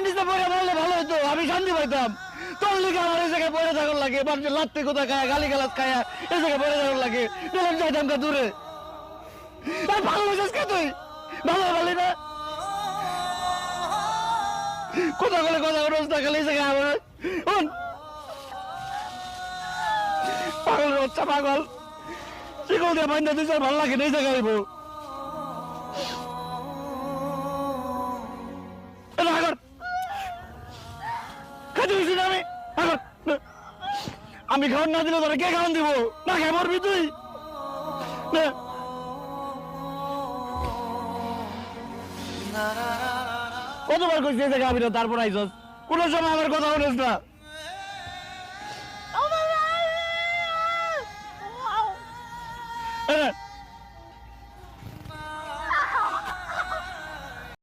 নিচে পড়ে বললে ভালো হতো, আমি শান্তি পাইতাম। তোর লিগে আমার এই জায়গায় পড়ে থাকার লাগে, মানুষের লাত্তি কোথা খায়, গালি গালাজ খায়, এই জায়গায় পড়ে থাকার লাগে। দিলাম যাইতাম কা দূরে। আর ভালোবাসিস কে তুই? ভালো বলি না কথা বলে কথা বলে খালি এই জায়গায় আমার পাগল বাচ্চা পাগল শিকল দিয়ে বান্ধা দিয়েছে, ভালো লাগে না এই জায়গায় আইবো। আমি খাওয়ান না দিলে তোরা কে খাওয়ান দিব? না খেয়ে মরবি তুই। কতবার কইছি এই জায়গায় আমি, তারপর আইসস, কোন সময় আমার কথা বলিস না।